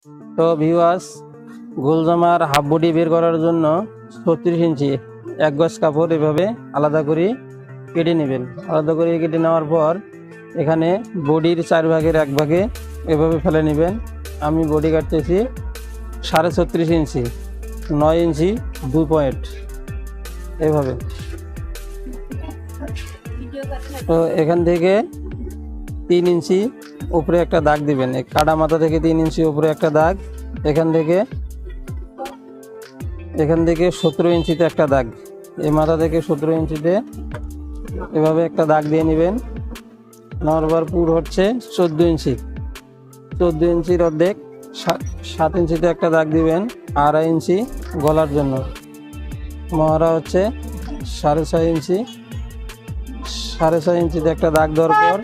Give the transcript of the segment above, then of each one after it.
তো ভিউয়ার্স, গোল জামার half body বের করার জন্য 36 ইঞ্চি এক গজ কাপড় এভাবে আলাদা করে কেটে নেবেন। আলাদা করে কেটে নেওয়ার পর এখানে বডির 4 ভাগের 1 ভাগে এভাবে ফেলে নেবেন। আমি বডি কাটতেছি 36.5 ইঞ্চি, 9 ইঞ্চি 2 পয়েন্ট এভাবে। তো এখান থেকে 3 ইঞ্চি উপরে একটা দাগ দিবেন, কাটা মাথা থেকে 3 ইঞ্চি উপরে একটা দাগ, এখান থেকে 17 ইঞ্চিতে একটা দাগ, এই মাথা থেকে 17 ইঞ্চিতে এভাবে একটা দাগ দিয়ে নেবেন। নেওয়ার পুর হচ্ছে 14 ইঞ্চি, 14 ইঞ্চির অর্ধেক 7 ইঞ্চিতে একটা দাগ দিবেন। 2.5 ইঞ্চি গলার জন্য, মহড়া হচ্ছে 6.5 ইঞ্চি, 6.5 ইঞ্চিতে একটা দাগ দেওয়ার পর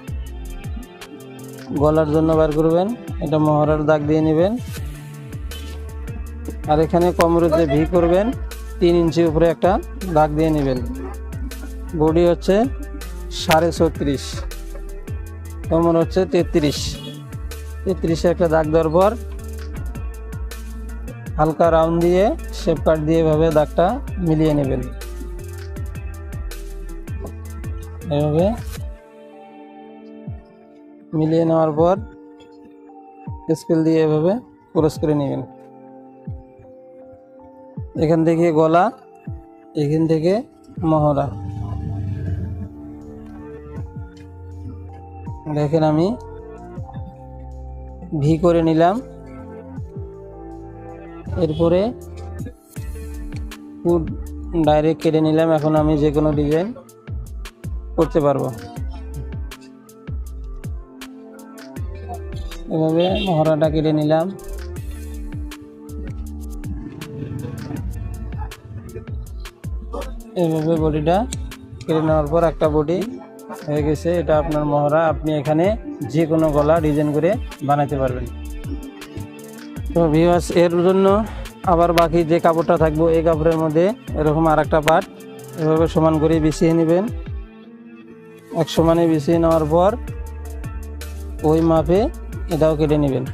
গলার জন্য বার করবেন, এটা মহড়ার দাগ দিয়ে নেবেন। আর এখানে কোমরেতে ভি করবেন, 3 ইঞ্চি উপরে একটা দাগ দিয়ে নেবেন। বডি হচ্ছে 36.5, কোমর হচ্ছে 33 একটা দাগ দেওয়ার পর হালকা রাউন্ড দিয়ে শেপ কাট দিয়ে এভাবে দাগটা মিলিয়ে নেবেন। এভাবে মিলিয়ে নেওয়ার পর স্কেল দিয়ে এভাবে ক্রস করে নেবেন। এখান থেকে গলা, এখান থেকে মহড়া। দেখেন আমি ভি করে নিলাম, এরপরে ফুট ডাইরেক্ট কেটে নিলাম। এখন আমি যে কোনো ডিজাইন করতে পারবো। এভাবে মহড়াটা কেটে নিলাম। এভাবে বডিটা কেটে নেওয়ার পর একটা বডি হয়ে গেছে। এটা আপনার মহড়া, আপনি এখানে যে কোনো গলা ডিজাইন করে বানাতে পারবেন। তো ভিউয়ার্স, এর জন্য আবার বাকি যে কাপড়টা থাকবো এই কাপড়ের মধ্যে এরকম আর একটা পার্ট এভাবে সমান করে বিছিয়ে নেবেন। এক সমানে বিছিয়ে নেওয়ার পর ওই মাপে এটাও কেটে নেবেন।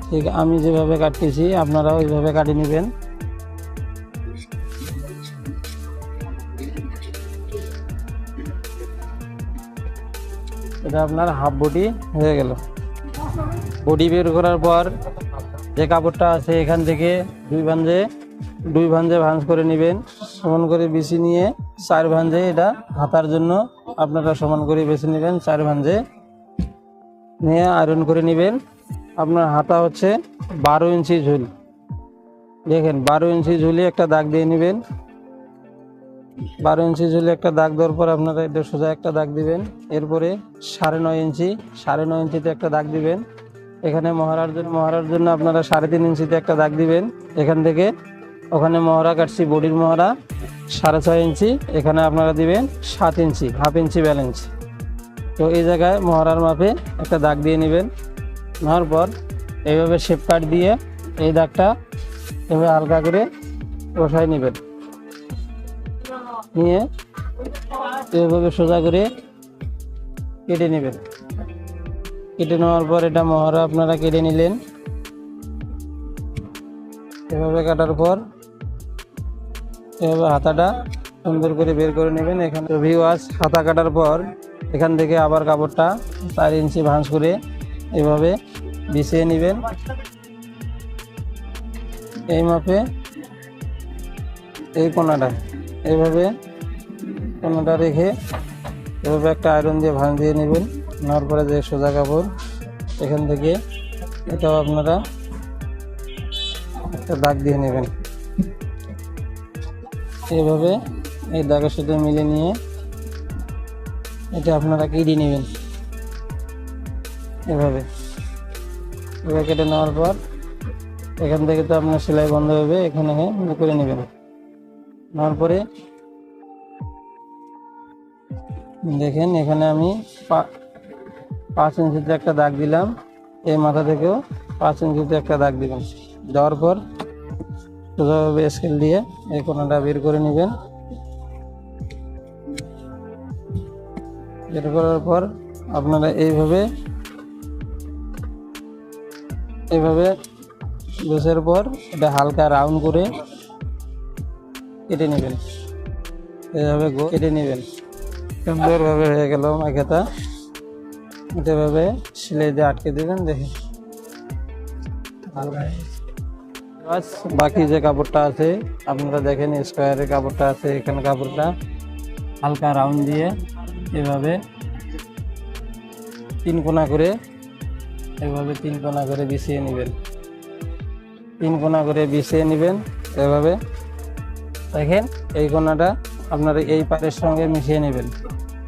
ঠিক আমি যেভাবে কাটতেছি আপনারাও ওইভাবে কাটিয়ে নেবেন। এটা আপনার হাফ বডি হয়ে গেল। বডি বের করার পর যে কাপড়টা আছে এখান থেকে দুই ভাঁজে ভাঁজ করে নেবেন। সমান করে বেছে নিয়ে 4 ভাঁজে এটা হাতার জন্য আপনারা সমান করে বেছে নেবেন। 4 ভাঁজে নিয়ে আয়রন করে নেবেন। আপনার হাতা হচ্ছে 12 ইঞ্চি ঝুল। দেখেন 12 ইঞ্চি ঝুলে একটা দাগ দিয়ে নেবেন। 12 ইঞ্চি ঝুলে একটা দাগ দেওয়ার পর আপনারা এটা সোজা একটা দাগ দিবেন। এরপরে 9.5 ইঞ্চিতে একটা দাগ দিবেন। এখানে মহড়ার জন্য আপনারা 3.5 ইঞ্চিতে একটা দাগ দিবেন। এখান থেকে ওখানে মহড়া কাটছি, বডির মহড়া 6.5 ইঞ্চি, এখানে আপনারা দিবেন 7 ইঞ্চি, হাফ ইঞ্চি ব্যালেন্স। তো এই জায়গায় মহড়ার মাপে একটা দাগ দিয়ে নেবেন। নেওয়ার পর এইভাবে শেপ কাট দিয়ে এই দাগটা এভাবে হালকা করে বসাই নেবেন। নিয়ে এইভাবে সোজা করে কেটে নেবেন। কেটে নেওয়ার পর এটা মহড়া আপনারা কেটে নিলেন। এভাবে কাটার পর এভাবে হাতাটা সুন্দর করে বের করে নেবেন। এখানে ভিউয়ার্স, হাতা কাটার পর এখান থেকে আবার কাপড়টা 4 ইঞ্চি ভাঁজ করে এভাবে বিছিয়ে নেবেন। এই মাপে এই কোণাটা এইভাবে কোণাটা রেখে এভাবে একটা আয়রন দিয়ে ভাঁজ দিয়ে নেবেন। নেওয়ার পরে যে সোজা কাপড় এখান থেকে এটাও আপনারা একটা দাগ দিয়ে নেবেন। এইভাবে এই দাগের সাথে মিলে নিয়ে এটা আপনারা কেটে নেবেন। এভাবে কেটে নেওয়ার পর এখান থেকে তো আপনার সেলাই বন্ধ হবে, এখানে করে নেবেন। নেওয়ার পরে দেখেন এখানে আমি 5 ইঞ্চিতে একটা দাগ দিলাম। এই মাথা থেকেও 5 ইঞ্চিতে একটা দাগ দিবেন। দেওয়ার পর সোজাভাবে স্কেল দিয়ে এই কোণাটা বের করে নেবেন। বের করার পর আপনারা এইভাবে এভাবে গোছের পর এটা হালকা রাউন্ড করে কেটে নেবেন। এভাবে কেটে নেবেন। সুন্দরভাবে হয়ে গেল মাখাটা। এভাবে সেলাই দিয়ে আটকে দেবেন। দেখেন বাকি যে কাপড়টা আছে আপনারা দেখেন, স্কোয়ারের কাপড়টা আছে, এখানে কাপড়টা হালকা রাউন্ড দিয়ে এভাবে তিন কোনা করে বিছিয়ে নেবেন। এভাবে দেখেন এই কোনাটা আপনারা এই পাড়ের সঙ্গে মিশিয়ে নেবেন।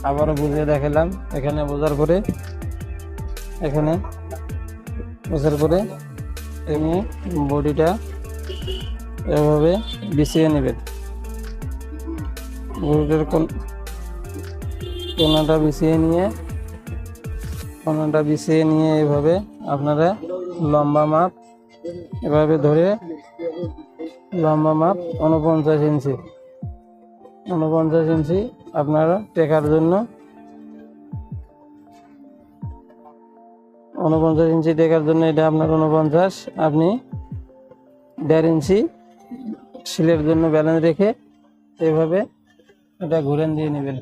আবারও বুঝিয়ে দেখালাম। এখানে বোঝার পরে এমনি বডিটা এভাবে বিছিয়ে নেবেন। বডিটার কোনাটা বিছিয়ে নিয়ে এভাবে আপনারা লম্বা মাপ এভাবে ধরে 49 ইঞ্চি আপনারা টেকার জন্য 49 ইঞ্চি টেকার জন্য এটা আপনার 49, আপনি 1.5 ইঞ্চি শিলের জন্য ব্যালেন্স রেখে এভাবে এটা ঘুরেন দিয়ে নেবেন।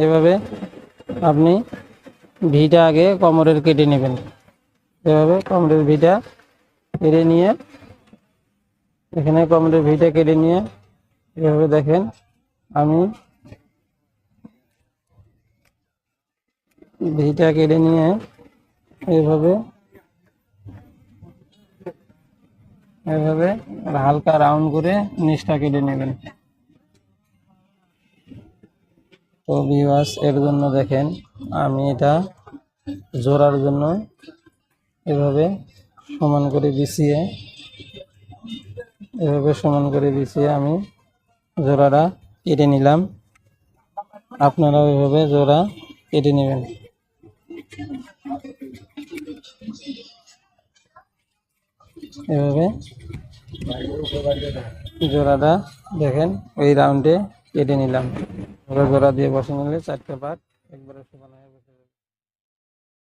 এভাবে আপনি ভিটা আগে কোমরের কেটে নেবেন। এভাবে কোমরের ভিটা কেটে নিয়ে এখানে কোমরের ভিটা কেটে নিয়ে এভাবে দেখেন আমি ভিটা কেটে নিয়ে এভাবে হালকা রাউন্ড করে নিচটা কেটে নেবেন। তো ভিউয়ার্স, এর জন্য দেখেন আমি এটা জোড়ার জন্য এভাবে সমান করে বিছিয়ে আমি জোড়াটা কেটে নিলাম। আপনারা ওইভাবে জোড়া কেটে নেবেন। এভাবে জোড়াটা দেখেন ওই রাউন্ডে কেটে নিলাম। জোড়া দিয়ে বসে নিলে 4টে পার্ট একবারে সমান।